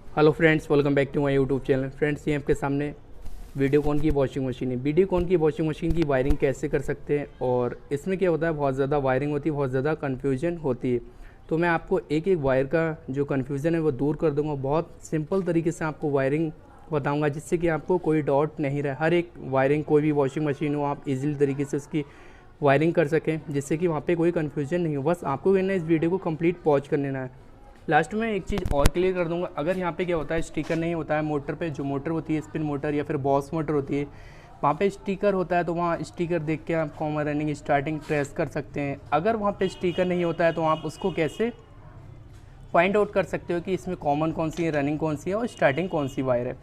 Hello friends, welcome back to my YouTube channel. Friends, ये आपके सामने वीडियोकॉन की वॉशिंग मशीन है। वीडियोकॉन की वॉशिंग मशीन की वायरिंग कैसे कर सकते हैं और इसमें क्या होता है, बहुत ज़्यादा वायरिंग होती है, बहुत ज़्यादा कन्फ्यूजन होती है। तो मैं आपको एक एक वायर का जो कन्फ्यूज़न है वो दूर कर दूंगा। बहुत सिंपल तरीके से आपको वायरिंग बताऊंगा जिससे कि आपको कोई डाउट नहीं रहे। हर एक वायरिंग, कोई भी वॉशिंग मशीन हो, आप इजीली तरीके से उसकी वायरिंग कर सकें जिससे कि वहाँ पे कोई कन्फ्यूजन नहीं हो। बस आपको कहना है इस वीडियो को कंप्लीट वॉच कर लेना है। लास्ट में एक चीज़ और क्लियर कर दूंगा, अगर यहाँ पे क्या होता है, स्टिकर नहीं होता है मोटर पे, जो मोटर होती है स्पिन मोटर या फिर बॉस मोटर होती है, वहाँ पे स्टिकर होता है तो वहाँ स्टिकर देख के आप कॉमन रनिंग स्टार्टिंग ट्रेस कर सकते हैं। अगर वहाँ पे स्टिकर नहीं होता है तो आप उसको कैसे फाइंड आउट कर सकते हो कि इसमें कॉमन कौन सी है, रनिंग कौन सी है और स्टार्टिंग कौन सी वायर है।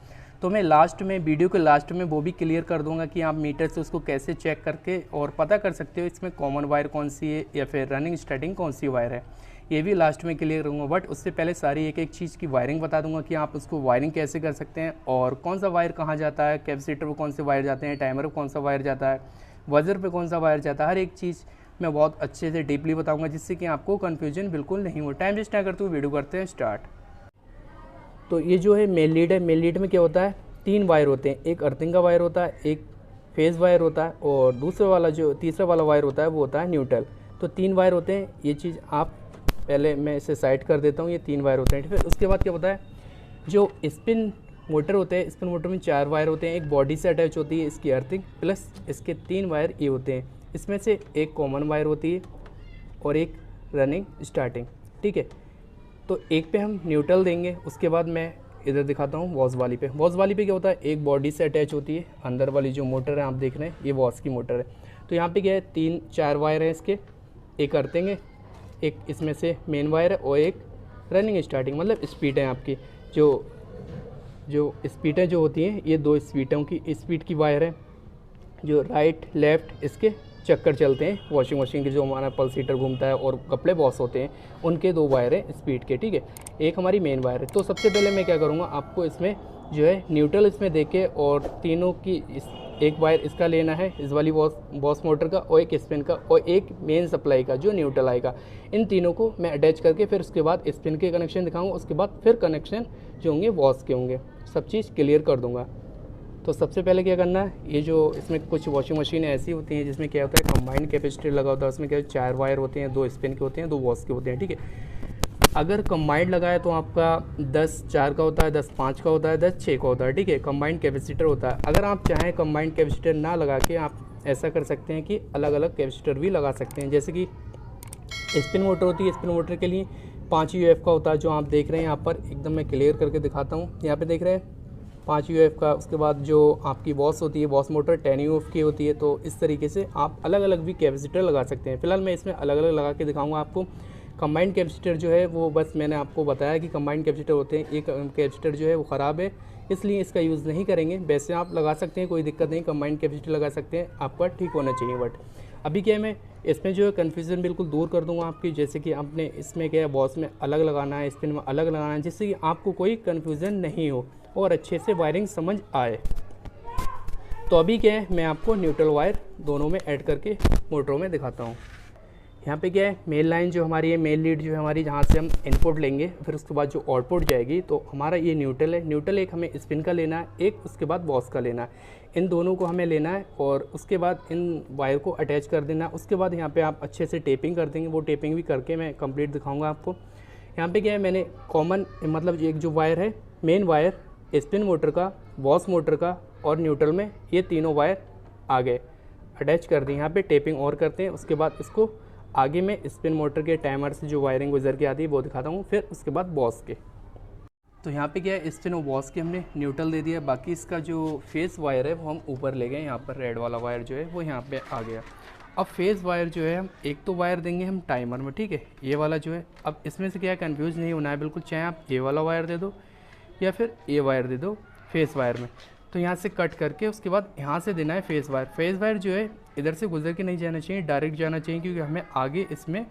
तो मैं लास्ट में, वीडियो के लास्ट में वो भी क्लियर कर दूंगा कि आप मीटर से उसको कैसे चेक करके और पता कर सकते हो इसमें कॉमन वायर कौन सी है या फिर रनिंग स्टार्टिंग कौन सी वायर है। ये भी लास्ट में क्लियर करूँगा, बट उससे पहले सारी एक एक चीज़ की वायरिंग बता दूंगा कि आप उसको वायरिंग कैसे कर सकते हैं और कौन सा वायर कहाँ जाता है, कैपेसिटर पर कौन से वायर जाते हैं, टाइमर पर कौन सा वायर जाता है, वजर पे कौन सा वायर जाता है। हर एक चीज़ मैं बहुत अच्छे से डीपली बताऊंगा जिससे कि आपको कन्फ्यूजन बिल्कुल नहीं हो। टाइम वेस्ट ना करते हुए वीडियो करते हैं स्टार्ट। तो ये जो है मेन लीड है। मेन लीड में क्या होता है, 3 वायर होते हैं। एक अर्थिंग का वायर होता है, एक फेज वायर होता है और दूसरा वाला जो तीसरा वाला वायर होता है वो होता है न्यूट्रल। तो 3 वायर होते हैं। ये चीज़ आप पहले मैं इसे साइड कर देता हूँ। ये 3 वायर होते हैं। फिर उसके बाद क्या होता है, जो स्पिन मोटर होते हैं, स्पिन मोटर में 4 वायर होते हैं। एक बॉडी से अटैच होती है इसकी अर्थिंग, प्लस इसके 3 वायर ये होते हैं। इसमें से एक कॉमन वायर होती है और एक रनिंग स्टार्टिंग, ठीक है। तो एक पे हम न्यूट्रल देंगे, उसके बाद मैं इधर दिखाता हूँ वॉश वाली पे। वॉश वाली पे क्या होता है, एक बॉडी से अटैच होती है। अंदर वाली जो मोटर है आप देख रहे हैं, ये वॉश की मोटर है। तो यहाँ पे क्या है, 3-4 वायर हैं इसके। एक अर्थिंग है, एक इसमें से मेन वायर है और एक रनिंग स्टार्टिंग, मतलब स्पीड है आपकी। जो जो स्पीडें जो होती हैं, ये 2 स्पीडों की स्पीड की वायर है। जो राइट लेफ़्ट इसके चक्कर चलते हैं वॉशिंग मशीन के, जो हमारा पल्स हीटर घूमता है और कपड़े वॉश होते हैं, उनके 2 वायर हैं स्पीड के, ठीक है। एक हमारी मेन वायर है। तो सबसे पहले मैं क्या करूँगा, आपको इसमें जो है न्यूट्रल इसमें देके और तीनों की एक वायर इसका लेना है, इस वाली बॉस मोटर का, और एक स्पिन का और एक मेन सप्लाई का जो न्यूट्रल आएगा। इन तीनों को मैं अटैच करके फिर उसके बाद स्पिन के कनेक्शन दिखाऊंगा। उसके बाद फिर कनेक्शन जो होंगे वॉश के होंगे, सब चीज़ क्लियर कर दूंगा। तो सबसे पहले क्या करना है, ये जो इसमें कुछ वॉशिंग मशीनें ऐसी होती हैं जिसमें क्या होता है, कंबाइंड कैपेसिटर लगा होता है। उसमें क्या 4 वायर होते हैं, 2 स्पिन के होते हैं, 2 वॉश के होते हैं, ठीक है। अगर कंबाइंड लगाए तो आपका 10-4 का होता है, 10-5 का होता है, 10-6 का होता है, ठीक है। कंबाइंड कैपेसिटर होता है। अगर आप चाहें कंबाइंड कैपेसिटर ना लगा के आप ऐसा कर सकते हैं कि अलग अलग कैपेसिटर भी लगा सकते हैं। जैसे कि स्पिन मोटर होती है, स्पिन मोटर के लिए 5 UF का होता है, जो आप देख रहे हैं यहाँ पर। एकदम मैं क्लियर करके दिखाता हूँ। यहाँ पे देख रहे हैं 5 UF का। उसके बाद जो आपकी बॉस होती है, बॉस मोटर 10 UF की होती है। तो इस तरीके से आप अलग अलग भी कैपेसिटर लगा सकते हैं। फिलहाल मैं इसमें अलग अलग लगा के दिखाऊंगा आपको। कंबाइंड कैपेसिटर जो है वो बस मैंने आपको बताया कि कंबाइंड कैपेसिटर होते हैं। एक कैपेसिटर जो है वो ख़राब है, इसलिए इसका यूज़ नहीं करेंगे। वैसे आप लगा सकते हैं, कोई दिक्कत नहीं, कंबाइंड कैपेसिटर लगा सकते हैं, आपका ठीक होना चाहिए। बट अभी क्या है, मैं इसमें जो है कन्फ्यूज़न बिल्कुल दूर कर दूंगा आपकी। जैसे कि आपने इसमें क्या है, बॉस में अलग लगाना है, स्पिन में अलग लगाना है, जिससे कि आपको कोई कन्फ्यूज़न नहीं हो और अच्छे से वायरिंग समझ आए। तो अभी क्या है, मैं आपको न्यूट्रल वायर दोनों में ऐड करके मोटरों में दिखाता हूँ। यहाँ पे क्या है, मेन लाइन जो हमारी है, मेन लीड जो है हमारी, जहाँ से हम इनपुट लेंगे, फिर उसके बाद जो आउटपुट जाएगी, तो हमारा ये न्यूट्रल है। न्यूट्रल एक हमें स्पिन का लेना है, एक उसके बाद बॉस का लेना है। इन दोनों को हमें लेना है और उसके बाद इन वायर को अटैच कर देना है। उसके बाद यहाँ पे आप अच्छे से टेपिंग कर देंगे। वो टेपिंग भी करके मैं कंप्लीट दिखाऊंगा आपको। यहाँ पे क्या है, मैंने कॉमन मतलब एक जो वायर है, मेन वायर स्पिन मोटर का, बॉस मोटर का और न्यूट्रल में, ये तीनों वायर आगे अटैच कर दी। यहाँ पे टेपिंग और करते हैं। उसके बाद इसको आगे में स्पिन मोटर के टाइमर से जो वायरिंग गुजर के आती है वो दिखाता हूँ, फिर उसके बाद बॉस के। तो यहाँ पे क्या है, स्पिन और बॉस के हमने न्यूट्रल दे दिया। बाकी इसका जो फेस वायर है वो हम ऊपर ले गए। यहाँ पर रेड वाला वायर जो है वो यहाँ पे आ गया। अब फेस वायर जो है, हम एक तो वायर देंगे हम टाइमर में, ठीक है, ये वाला जो है। अब इसमें से क्या है, कन्फ्यूज़ नहीं होना है बिल्कुल। चाहे आप ये वाला वायर दे दो या फिर ये वायर दे दो फेस वायर में। तो यहाँ से कट करके उसके बाद यहाँ से देना है फेस वायर। फेस वायर जो है इधर से गुजर के नहीं जाना चाहिए, डायरेक्ट जाना चाहिए, क्योंकि हमें आगे इसमें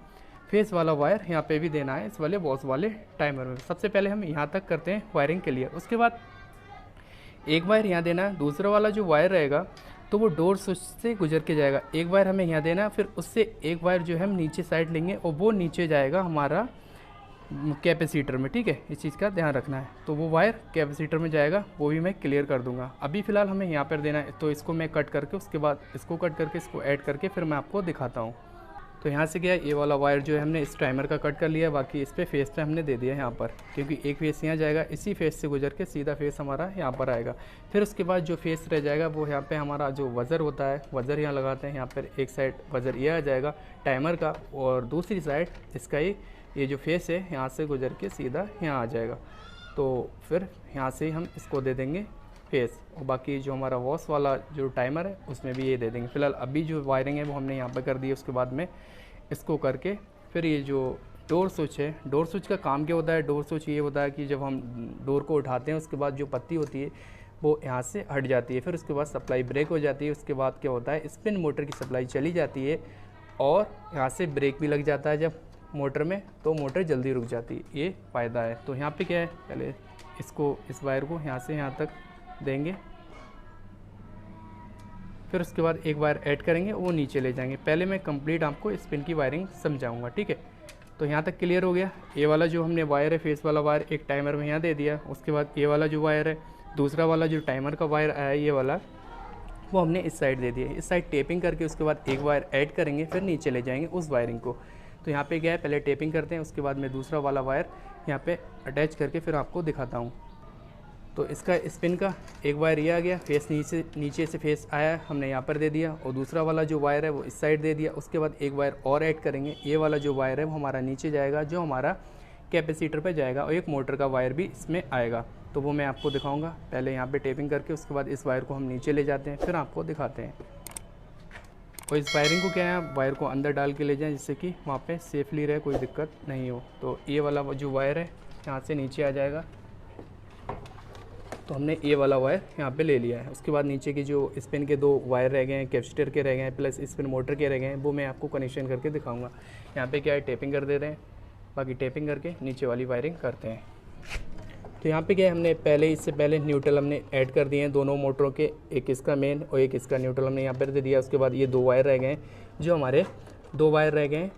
फेस वाला वायर यहाँ पे भी देना है, इस वाले बॉस वाले टाइमर में। सबसे पहले हम यहाँ तक करते हैं वायरिंग क्लियर। उसके बाद एक वायर यहाँ देना है। दूसरा वाला जो वायर रहेगा तो वो डोर स्विच से गुजर के जाएगा। एक वायर हमें यहाँ देना है, फिर उससे एक वायर जो है हम नीचे साइड लेंगे और वो नीचे जाएगा हमारा कैपेसिटर में, ठीक है, इस चीज़ का ध्यान रखना है। तो वो वायर कैपेसिटर में जाएगा, वो भी मैं क्लियर कर दूंगा। अभी फ़िलहाल हमें यहाँ पर देना है, तो इसको मैं कट करके उसके बाद इसको कट करके इसको ऐड करके फिर मैं आपको दिखाता हूँ। तो यहाँ से क्या है, ये वाला वायर जो है हमने इस टाइमर का कट कर लिया, बाकी इस पे फेस पे हमने दे दिया है यहाँ पर, क्योंकि एक फेस यहाँ जाएगा, इसी फेस से गुजर के सीधा फेस हमारा यहाँ पर आएगा। फिर उसके बाद जो फेस रह जाएगा वो यहाँ पे हमारा जो वज़र होता है, वज़र यहाँ लगाते हैं। यहाँ पर एक साइड वज़र ये आ जाएगा टाइमर का, और दूसरी साइड इसका ये जो फेस है यहाँ से गुजर के सीधा यहाँ आ जाएगा। तो फिर यहाँ से हम इसको दे देंगे फेस, और बाकी जो हमारा वॉश वाला जो टाइमर है उसमें भी ये दे देंगे। फ़िलहाल अभी जो वायरिंग है वो हमने यहाँ पर कर दी है। उसके बाद में इसको करके फिर ये जो डोर स्विच है, डोर स्विच का काम क्या होता है, डोर स्विच ये होता है कि जब हम डोर को उठाते हैं उसके बाद जो पत्ती होती है वो यहाँ से हट जाती है, फिर उसके बाद सप्लाई ब्रेक हो जाती है। उसके बाद क्या होता है, स्पिन मोटर की सप्लाई चली जाती है और यहाँ से ब्रेक भी लग जाता है जब मोटर में, तो मोटर जल्दी रुक जाती है। ये फ़ायदा है। तो यहाँ पे क्या है, पहले इसको इस वायर को यहाँ से यहाँ तक देंगे, फिर उसके बाद एक वायर ऐड करेंगे, वो नीचे ले जाएंगे। पहले मैं कंप्लीट आपको स्पिन की वायरिंग समझाऊंगा, ठीक है। तो यहाँ तक क्लियर हो गया। ये वाला जो हमने वायर है, फेस वाला वायर एक टाइमर में यहाँ दे दिया। उसके बाद ये वाला जो वायर है, दूसरा वाला जो टाइमर का वायर आया ये वाला, वो हमने इस साइड दे दिया। इस साइड टेपिंग करके उसके बाद एक वायर ऐड करेंगे, फिर नीचे ले जाएंगे उस वायरिंग को। तो यहाँ पे क्या है, पहले टेपिंग करते हैं, उसके बाद मैं दूसरा वाला वायर यहाँ पे अटैच करके फिर आपको दिखाता हूँ। तो इसका स्पिन का एक वायर ये आ गया, फेस नीचे से फेस आया हमने यहाँ पर दे दिया, और दूसरा वाला जो वायर है वो इस साइड दे दिया। उसके बाद एक वायर और ऐड करेंगे, ये वाला जो वायर है वो हमारा नीचे जाएगा, जो हमारा कैपेसिटर पे जाएगा, और एक मोटर का वायर भी इसमें आएगा। तो वो मैं आपको दिखाऊंगा। पहले यहाँ पे टेपिंग करके उसके बाद इस वायर को हम नीचे ले जाते हैं, फिर आपको दिखाते हैं। और इस वायरिंग को क्या है, वायर को अंदर डाल के ले जाएं जिससे कि वहाँ पे सेफली रहे, कोई दिक्कत नहीं हो। तो ये वाला जो वायर है यहाँ से नीचे आ जाएगा, तो हमने ये वाला वायर यहाँ पे ले लिया है। उसके बाद नीचे की जो स्पिन के दो वायर रह गए हैं, कैपेसिटर के रह गए हैं, प्लस स्पिन मोटर के रह गए हैं, वो मैं आपको कनेक्शन करके दिखाऊंगा। यहाँ पे क्या है, टेपिंग कर दे रहे हैं, बाकी टेपिंग करके नीचे वाली वायरिंग करते हैं। तो यहाँ पे क्या है, हमने पहले इससे पहले न्यूट्रल हमने ऐड कर दिए हैं दोनों मोटरों के, एक इसका मेन और एक इसका न्यूट्रल हमने यहाँ पर दे दिया। उसके बाद ये दो वायर रह गए हैं, जो हमारे दो वायर रह गए हैं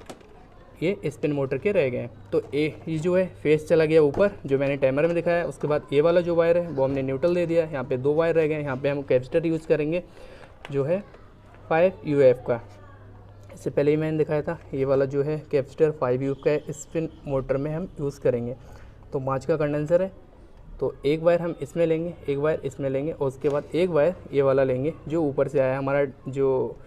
ये स्पिन मोटर के रह गए हैं। तो ये जो है फेस चला गया ऊपर, जो मैंने टाइमर में दिखाया है। उसके बाद ये वाला जो वायर है वो हमने न्यूट्रल दे दिया। यहाँ पे दो वायर रह गए, यहाँ पे हम कैपेसिटर यूज़ करेंगे जो है 5 UF का। इससे पहले ही मैंने दिखाया था, ये वाला जो है कैपेसिटर 5 UF का है, स्पिन मोटर में हम यूज़ करेंगे। तो 5 का कंडेंसर है, तो एक वायर हम इसमें लेंगे, एक वायर इसमें लेंगे, और उसके बाद एक वायर ये वाला लेंगे जो ऊपर से आया हमारा, जो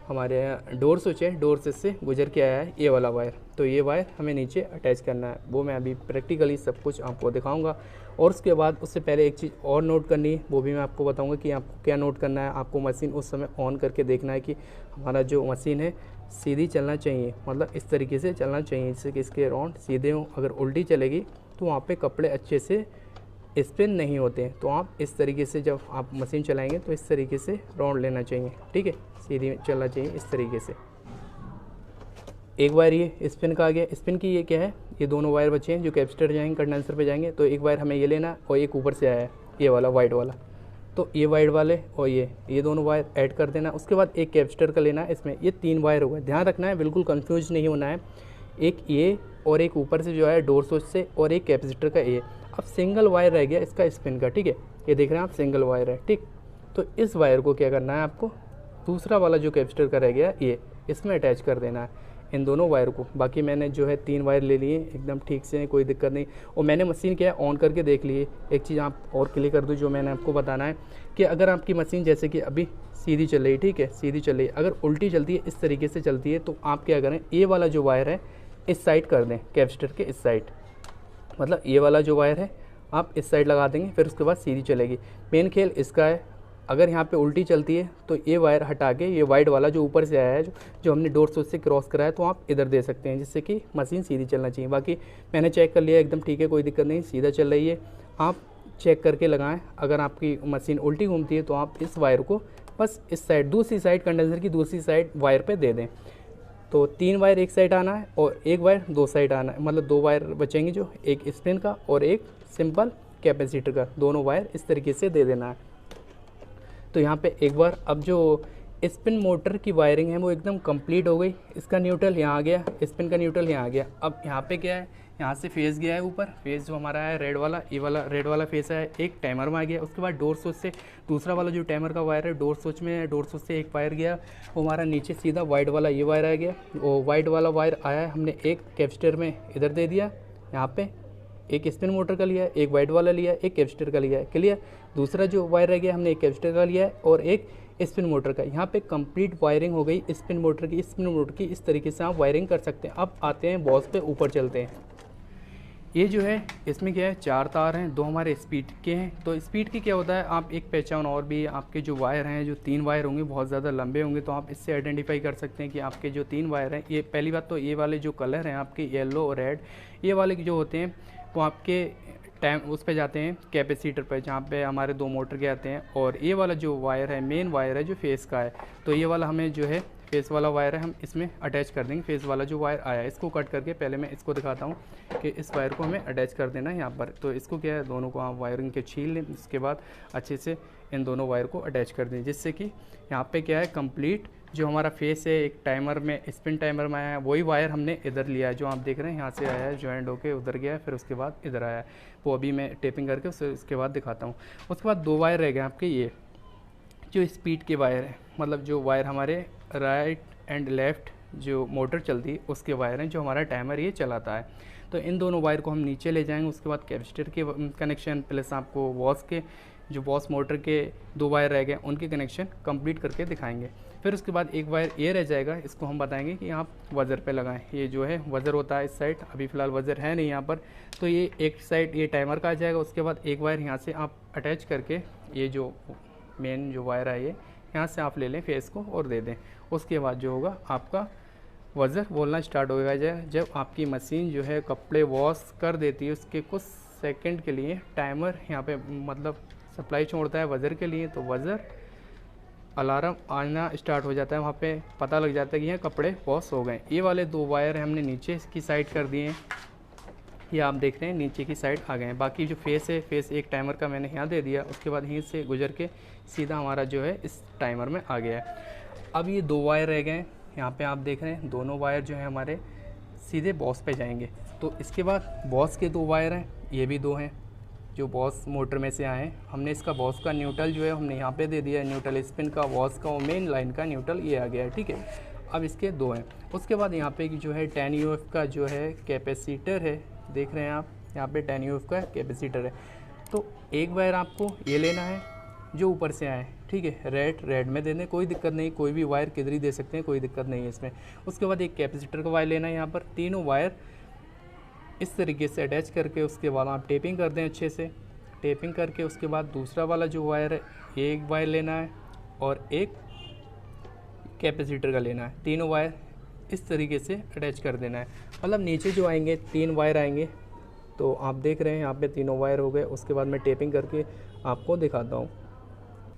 हमारे यहाँ डोर स्विच है, डोर स्विच से गुजर के आया है ये वाला वायर। तो ये वायर हमें नीचे अटैच करना है, वो मैं अभी प्रैक्टिकली सब कुछ आपको दिखाऊंगा। और उसके बाद उससे पहले एक चीज़ और नोट करनी है, वो भी मैं आपको बताऊंगा कि आपको क्या नोट करना है। आपको मशीन उस समय ऑन करके देखना है कि हमारा जो मशीन है सीधी चलना चाहिए, मतलब इस तरीके से चलना चाहिए जिससे कि इसके राउंड सीधे हों। अगर उल्टी चलेगी तो वहाँ पर कपड़े अच्छे से स्पिन नहीं होते हैं। तो आप इस तरीके से जब आप मशीन चलाएंगे तो इस तरीके से राउंड लेना चाहिए, ठीक है, सीधी चलना चाहिए इस तरीके से। एक वायर ये स्पिन का आ गया। स्पिन की ये क्या है, ये दोनों वायर बचे हैं जो कैपेसिटर जाएंगे, कंडेंसर पे जाएंगे। तो एक वायर हमें ये लेना और एक ऊपर से आया है ये वाला वाइट वाला, तो ये वाइट वाले और ये दोनों वायर ऐड कर देना। उसके बाद एक कैपेसिटर का लेना है, इसमें ये 3 वायर हो गए। ध्यान रखना है, बिल्कुल कन्फ्यूज नहीं होना है। एक ये और एक ऊपर से जो है डोर स्विच से, और एक कैपेसिटर का ये। अब सिंगल वायर रह गया इसका स्पिन का, ठीक है, ये देख रहे हैं आप सिंगल वायर है, ठीक। तो इस वायर को क्या करना है आपको, दूसरा वाला जो कैपेसिटर का रह गया ये, इसमें अटैच कर देना है इन दोनों वायर को। बाकी मैंने जो है 3 वायर ले लिए एकदम ठीक से, कोई दिक्कत नहीं। और मैंने मशीन क्या है ऑन करके देख लिए। एक चीज़ आप और क्लियर कर दूँ जो मैंने आपको बताना है कि अगर आपकी मशीन जैसे कि अभी सीधी चल रही, ठीक है, सीधी चल रही है, अगर उल्टी चलती है इस तरीके से चलती है, तो आप क्या करें, ये वाला जो वायर है इस साइड कर दें, कैपेसिटर के इस साइड, मतलब ये वाला जो वायर है आप इस साइड लगा देंगे, फिर उसके बाद सीधी चलेगी। मेन खेल इसका है, अगर यहाँ पे उल्टी चलती है तो ये वायर हटा के ये वाइट वाला जो ऊपर से आया है, जो हमने डोर स्विच से क्रॉस कराया, तो आप इधर दे सकते हैं जिससे कि मशीन सीधी चलना चाहिए। बाकी मैंने चेक कर लिया एकदम ठीक है, कोई दिक्कत नहीं, सीधा चल रही है। आप चेक करके लगाएं। अगर आपकी मशीन उल्टी घूमती है तो आप इस वायर को बस इस साइड, दूसरी साइड, कंडेंसर की दूसरी साइड वायर पर दे दें। तो 3 वायर एक साइड आना है और एक वायर 2 साइड आना है, मतलब 2 वायर बचेंगे, जो एक स्पिन का और एक सिंपल कैपेसिटर का, दोनों वायर इस तरीके से दे देना है। तो यहाँ पे एक बार अब जो स्पिन मोटर की वायरिंग है वो एकदम कंप्लीट हो गई। इसका न्यूट्रल यहाँ आ गया, स्पिन का न्यूट्रल यहाँ आ गया। अब यहाँ पे क्या है, यहाँ से फेस गया है ऊपर, फेस जो हमारा है रेड वाला, ये वाला रेड वाला फेस है, एक टाइमर में आ गया। उसके बाद डोर स्विच से दूसरा वाला जो टाइमर का वायर है डोर स्विच में है, डोर स्विच से एक वायर गया, वो हमारा नीचे सीधा वाइट वाला ये वायर आ गया। वो वाइट वाला वायर आया है, हमने एक कैपेसिटर में इधर दे दिया, यहाँ पे एक स्पिन मोटर का लिया है, एक वाइट वाला लिया है, एक कैपेसिटर का लिया है, क्लियर। दूसरा जो वायर रह गया हमने एक कैपेसिटर का लिया है और एक स्पिन मोटर का। यहाँ पे कंप्लीट वायरिंग हो गई स्पिन मोटर की। स्पिन मोटर की इस तरीके से आप वायरिंग कर सकते हैं। अब आते हैं बॉस पे, ऊपर चलते हैं। ये जो है इसमें क्या है, 4 तार हैं, 2 हमारे स्पीड के हैं। तो स्पीड की क्या होता है, आप एक पहचान और भी, आपके जो वायर हैं, जो 3 वायर होंगे बहुत ज़्यादा लंबे होंगे, तो आप इससे आइडेंटिफाई कर सकते हैं कि आपके जो 3 वायर हैं, ये पहली बात तो ये वाले जो कलर हैं आपके येलो और रेड, ये वाले जो होते हैं वो आपके टाइम उस पे जाते हैं कैपेसिटर पर, जहाँ पे हमारे 2 मोटर के आते हैं। और ये वाला जो वायर है, मेन वायर है जो फेस का है, तो ये वाला हमें जो है फेस वाला वायर है, हम इसमें अटैच कर देंगे। फेस वाला जो वायर आया है इसको कट करके पहले मैं इसको दिखाता हूँ कि इस वायर को हमें अटैच कर देना है यहाँ पर। तो इसको क्या है, दोनों को आप वायरिंग के छील लें, उसके बाद अच्छे से इन दोनों वायर को अटैच कर दें, जिससे कि यहाँ पे क्या है कंप्लीट जो हमारा फेस है एक टाइमर में, स्पिन टाइमर में आया है, वही वायर हमने इधर लिया है, जो आप देख रहे हैं यहाँ से आया है, ज्वाइंट होके उधर गया है, फिर उसके बाद इधर आया है। वो अभी मैं टेपिंग करके उसके बाद दिखाता हूँ। उसके बाद 2 वायर रह गए आपके, ये जो स्पीड के वायर है, मतलब जो वायर हमारे राइट एंड लेफ़्ट जो मोटर चलती है उसके वायर हैं, जो हमारा टाइमर ये चलाता है। तो इन दोनों वायर को हम नीचे ले जाएंगे। उसके बाद कैपेसिटर के कनेक्शन प्लस आपको बॉस के जो बॉस मोटर के 2 वायर रह गए उनके कनेक्शन कंप्लीट करके दिखाएंगे। फिर उसके बाद एक वायर ये रह जाएगा, इसको हम बताएंगे कि आप वज़र पे लगाएं। ये जो है वज़र होता है इस साइड, अभी फ़िलहाल वज़र है नहीं यहाँ पर, तो ये एक साइड ये टाइमर का आ जाएगा। उसके बाद एक वायर यहाँ से आप अटैच करके ये जो मेन जो वायर है ये यहाँ से आप ले लें फेस को और दे दें। उसके बाद जो होगा आपका वज़र बोलना स्टार्ट होगा। जब आपकी मशीन जो है कपड़े वॉश कर देती है, उसके कुछ सेकंड के लिए टाइमर यहाँ पे मतलब सप्लाई छोड़ता है वज़र के लिए, तो वज़र अलार्म आना स्टार्ट हो जाता है, वहाँ पे पता लग जाता है कि यहाँ कपड़े वॉश हो गए। ये वाले 2 वायर हमने नीचे की साइड कर दिए हैं, ये आप देख रहे हैं नीचे की साइड आ गए हैं। बाकी जो फेस है, फेस एक टाइमर का मैंने यहाँ दे दिया, उसके बाद यहीं से गुजर के सीधा हमारा जो है इस टाइमर में आ गया है। अब ये 2 वायर रह गए, यहाँ पे आप देख रहे हैं दोनों वायर जो है हमारे सीधे बॉस पे जाएंगे। तो इसके बाद बॉस के 2 वायर हैं, ये भी 2 हैं जो बॉस मोटर में से आए हैं। हमने इसका बॉस का न्यूट्रल जो है हमने यहाँ पे दे दिया है, न्यूट्रल स्पिन का, बॉस का मेन लाइन का न्यूट्रल ये आ गया है, ठीक है। अब इसके 2 हैं। उसके बाद यहाँ पे जो है 10 UF का जो है कैपेसिटर है, देख रहे हैं आप यहाँ पे 10 UF का कैपेसिटर है। तो एक वायर आपको ये लेना है जो ऊपर से आए, ठीक है, रेड में दे दें, कोई दिक्कत नहीं, कोई भी वायर किधर ही दे सकते हैं, कोई दिक्कत नहीं है इसमें। उसके बाद एक कैपेसिटर का वायर लेना है, यहाँ पर तीनों वायर इस तरीके से अटैच करके उसके बाद आप टेपिंग कर दें अच्छे से। टेपिंग करके उसके बाद दूसरा वाला जो वायर है एक वायर लेना है और एक कैपेसिटर का लेना है, तीनों वायर इस तरीके से अटैच कर देना है। मतलब नीचे जो आएंगे 3 वायर आएंगे, तो आप देख रहे हैं यहाँ पे तीनों वायर हो गए। उसके बाद मैं टेपिंग करके आपको दिखाता हूँ।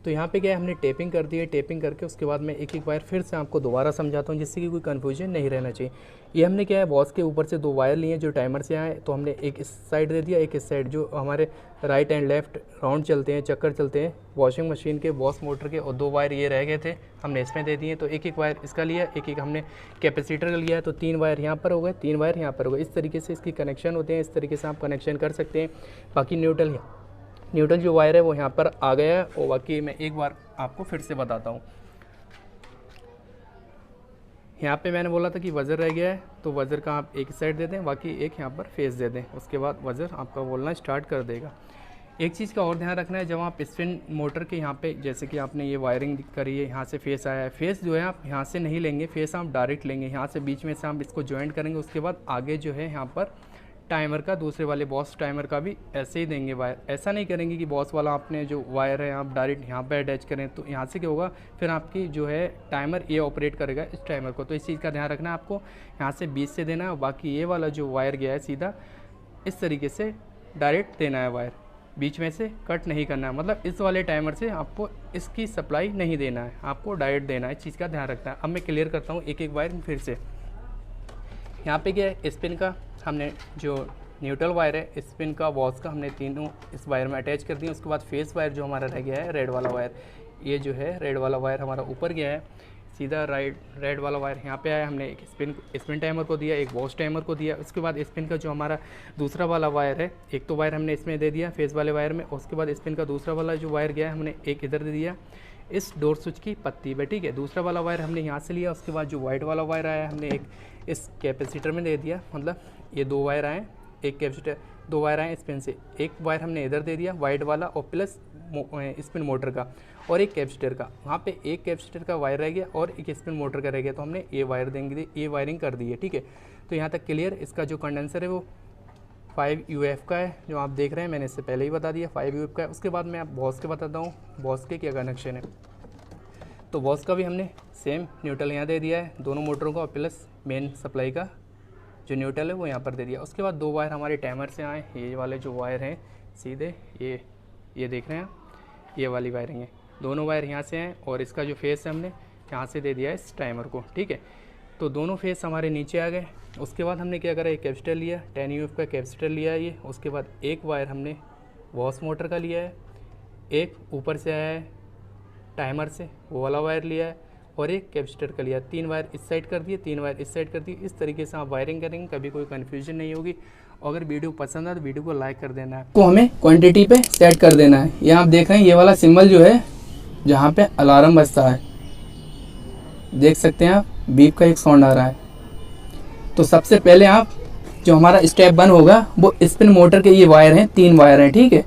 तो यहाँ पे क्या है, हमने टेपिंग कर दी है। टेपिंग करके उसके बाद मैं एक वायर फिर से आपको दोबारा समझाता हूँ, जिससे कि कोई कन्फ्यूजन नहीं रहना चाहिए। ये हमने क्या है, बॉस के ऊपर से 2 वायर लिए जो टाइमर से आए, तो हमने एक इस साइड दे दिया, एक इस साइड, जो हमारे राइट एंड लेफ्ट राउंड चलते हैं, चक्कर चलते हैं वॉशिंग मशीन के बॉस मोटर के, और 2 वायर ये रह गए थे हमने इसमें दे दिए। तो एक वायर इसका लिया, एक हमने कैपेसिटर का लिया है, तो 3 वायर यहाँ पर हो गए, 3 वायर यहाँ पर हो गए। इस तरीके से इसकी कनेक्शन होते हैं, इस तरीके से आप कनेक्शन कर सकते हैं। बाकी न्यूट्रल जो वायर है वो यहाँ पर आ गया है। और बाकी मैं एक बार आपको फिर से बताता हूँ। यहाँ पे मैंने बोला था कि वज़र रह गया है, तो वज़र का आप एक साइड दे दें, बाकी एक यहाँ पर फेस दे दें। उसके बाद वज़र आपका बोलना स्टार्ट कर देगा। एक चीज़ का और ध्यान रखना है, जब आप स्पिन मोटर के यहाँ पे जैसे कि आपने ये वायरिंग करी है, यहाँ से फेस आया है, फेस जो है आप यहाँ से नहीं लेंगे, फेस आप डायरेक्ट लेंगे, यहाँ से बीच में से आप इसको ज्वाइंट करेंगे। उसके बाद आगे जो है यहाँ पर टाइमर का, दूसरे वाले बॉस टाइमर का भी ऐसे ही देंगे वायर। ऐसा नहीं करेंगे कि बॉस वाला आपने जो वायर है आप डायरेक्ट यहाँ पे अटैच करें, तो यहाँ से क्या होगा, फिर आपकी जो है टाइमर ये ऑपरेट करेगा इस टाइमर को। तो इस चीज़ का ध्यान रखना है आपको, यहाँ से बीच से देना है। बाकी ये वाला जो वायर गया है सीधा इस तरीके से डायरेक्ट देना है वायर, बीच में से कट नहीं करना है। मतलब इस वाले टाइमर से आपको इसकी सप्लाई नहीं देना है, आपको डायरेक्ट देना है, इस चीज़ का ध्यान रखना है। अब मैं क्लियर करता हूँ एक वायर फिर से। यहाँ पे क्या है, स्पिन का हमने जो न्यूट्रल वायर है, स्पिन का, बॉस का, हमने तीनों इस वायर में अटैच कर दिए। उसके बाद फेस वायर जो हमारा रह गया है रेड वाला वायर, ये जो है रेड वाला वायर हमारा ऊपर गया है, सीधा रेड वाला वायर यहाँ पे आया, हमने एक स्पिन टाइमर को दिया, एक वॉश टाइमर को दिया। उसके बाद स्पिन का जो हमारा दूसरा वाला वायर है, एक तो वायर हमने इसमें दे दिया फेस वाले वायर में, उसके बाद स्पिन का दूसरा वाला जो वायर गया हमने एक इधर दे दिया इस डोर स्विच की पत्ती पे, ठीक है। दूसरा वाला वायर हमने यहाँ से लिया। उसके बाद जो वाइट वाला वायर आया हमने एक इस कैपेसिटर में दे दिया, मतलब ये 2 वायर आए, एक कैपेसिटर 2 वायर आए स्पिन से, एक वायर हमने इधर दे दिया वाइट वाला और प्लस स्पिन मोटर का, और एक कैपेसिटर का। वहाँ पे एक कैपेसिटर का वायर रह गया और एक स्पिन मोटर का रह गया, तो हमने ये वायर देंगे, ये वायरिंग कर दी है, ठीक है। तो यहाँ तक क्लियर। इसका जो कंडेंसर है वो 5 UF का है, जो आप देख रहे हैं, मैंने इससे पहले ही बता दिया 5 UF का है। उसके बाद मैं आप बॉस के बताता हूँ, बॉस के क्या कनेक्शन है। तो बॉस का भी हमने सेम न्यूट्रल यहाँ दे दिया है दोनों मोटरों का, और प्लस मेन सप्लाई का जो न्यूट्रल है वो यहाँ पर दे दिया। उसके बाद 2 वायर हमारे टाइमर से आए, ये वाले जो वायर हैं सीधे ये देख रहे हैं, ये वाली वायरिंग है, दोनों वायर यहाँ से हैं, और इसका जो फेस है हमने यहाँ से दे दिया है इस टाइमर को, ठीक है। तो दोनों फेस हमारे नीचे आ गए। उसके बाद हमने क्या करा, एक कैपेसिटर लिया, 10 UF का कैपेसिटर लिया है ये। उसके बाद एक वायर हमने वॉश मोटर का लिया है, एक ऊपर से आया है टाइमर से वो वाला वायर लिया है, और एक कैपेसिटर का लिया। 3 वायर इस साइड कर दिए, 3 वायर इस साइड कर दिए। इस तरीके से आप वायरिंग करेंगे, कभी कोई कन्फ्यूजन नहीं होगी। अगर वीडियो पसंद है तो वीडियो को लाइक कर देना है, को हमें क्वांटिटी पे सेट कर देना है। ये आप देख रहे हैं, ये वाला सिंबल जो है जहाँ पे अलार्म बजता है, देख सकते हैं आप, बीप का एक साउंड आ रहा है। तो सबसे पहले आप जो हमारा स्टेप 1 होगा वो स्पिन मोटर के ये वायर हैं, 3 वायर हैं, ठीक है।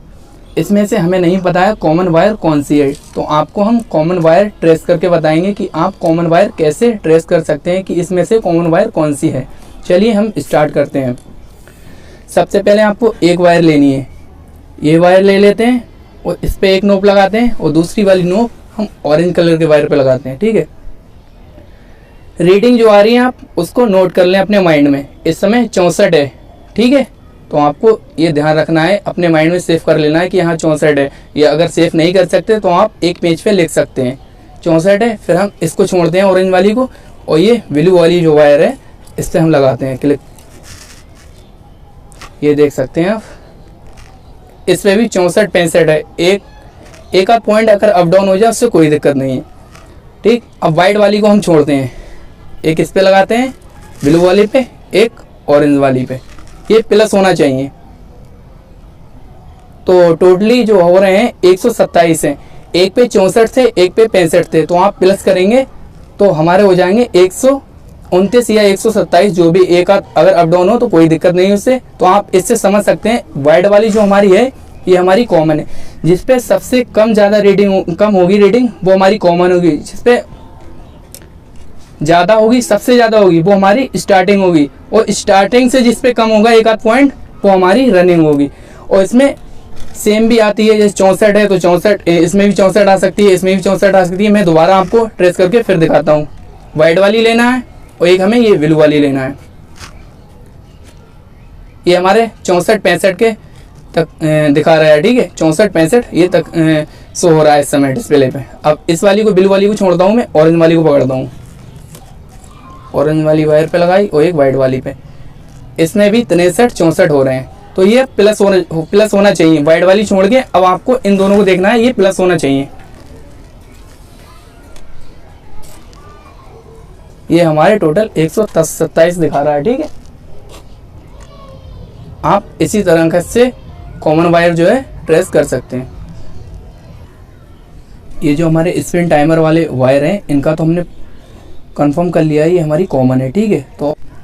इसमें से हमें नहीं पता है कॉमन वायर कौन सी है, तो आपको हम कॉमन वायर ट्रेस करके बताएंगे कि आप कॉमन वायर कैसे ट्रेस कर सकते हैं कि इसमें से कॉमन वायर कौन सी है। चलिए हम स्टार्ट करते हैं। सबसे पहले आपको एक वायर लेनी है, ये वायर ले लेते हैं और इस पर एक नोप लगाते हैं, और दूसरी वाली नोप हम ऑरेंज कलर के वायर पे लगाते हैं, ठीक है। रीडिंग जो आ रही है आप उसको नोट कर लें अपने माइंड में। इस समय 64 है, ठीक है। तो आपको ये ध्यान रखना है, अपने माइंड में सेव कर लेना है कि यहाँ 64 है। या अगर सेव नहीं कर सकते तो आप एक पेज पे लिख सकते हैं 64 है। फिर हम इसको छोड़ते हैं ऑरेंज वाली को, और ये ब्लू वाली जो वायर है इस पर हम लगाते हैं क्लिक। ये देख सकते हैं आप, इस पर भी 64-65 है। एक आध पॉइंट अगर अप डाउन हो जाए उससे कोई दिक्कत नहीं है, ठीक। अब वाइट वाली को हम छोड़ते हैं, एक इस पे लगाते हैं ब्लू वाली पे, एक ऑरेंज वाली पे। ये प्लस होना चाहिए। तो टोटली जो हो रहे हैं 127 हैं, एक पे 64 थे, एक पे 65 थे, तो आप प्लस करेंगे तो हमारे हो जाएंगे 129 या 127, जो भी एक आध अगर अप डाउन हो तो कोई दिक्कत नहीं उससे। तो आप इससे समझ सकते हैं वाइट वाली जो हमारी है ये हमारी कॉमन है, जिसपे सबसे कम कम होगी रीडिंग वो हमारी कॉमन होगी, जिसपे ज़्यादा होगी सबसे ज़्यादा होगी वो हमारी स्टार्टिंग होगी, और स्टार्टिंग से जिस पे कम होगा एक आध पॉइंट वो हमारी रनिंग होगी। और इसमें सेम भी आती है, जैसे 64 है तो 64 इसमें भी 64 आ सकती है, इसमें भी 64 आ सकती है। मैं दोबारा आपको ट्रेस करके फिर दिखाता हूँ। वाइट वाली लेना है और एक हमें ये ब्लू वाली लेना है। ये हमारे 64-65 के तक दिखा रहा है, ठीक है। 64-65 ये तक शो हो रहा है इस समय डिस्प्ले पे। अब इस वाली को ब्लू वाली को छोड़ता हूँ मैं, ऑरेंज वाली को पकड़ता हूँ। ऑरेंज वाली वायर पे लगाई और एक वाइट वाली पे, इसमें भी 63-64 हो रहे हैं। तो ये प्लस होना चाहिए। वाइट वाली छोड़ के अब आपको इन दोनों को देखना है, ये प्लस होना चाहिए। ये हमारे टोटल 127 दिखा रहा है, ठीक है। आप इसी तरह से कॉमन वायर जो है ट्रेस कर सकते हैं। ये जो हमारे स्पिन टाइमर वाले वायर हैं इनका तो हमने कंफर्म कर लिया है, ये हमारी कॉमन है, ठीक है।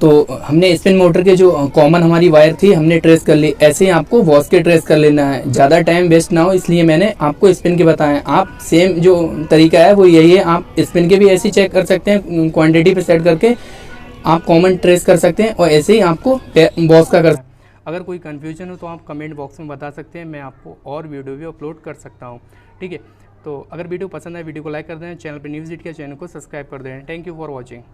तो हमने स्पिन मोटर के जो कॉमन हमारी वायर थी हमने ट्रेस कर ली। ऐसे ही आपको वॉश के ट्रेस कर लेना है, ज़्यादा टाइम वेस्ट ना हो इसलिए मैंने आपको स्पिन के बताएं। आप सेम जो तरीका है वो यही है, आप स्पिन के भी ऐसे ही चेक कर सकते हैं, क्वांटिटी पे सेट करके आप कॉमन ट्रेस कर सकते हैं, और ऐसे ही आपको वॉश का कर। अगर कोई कन्फ्यूजन हो तो आप कमेंट बॉक्स में बता सकते हैं, मैं आपको और वीडियो भी अपलोड कर सकता हूँ, ठीक है। तो अगर वीडियो पसंद है वीडियो को लाइक कर दें, चैनल पर न्यू विजिट किया चैनल को सब्सक्राइब कर दें। Thank you for watching.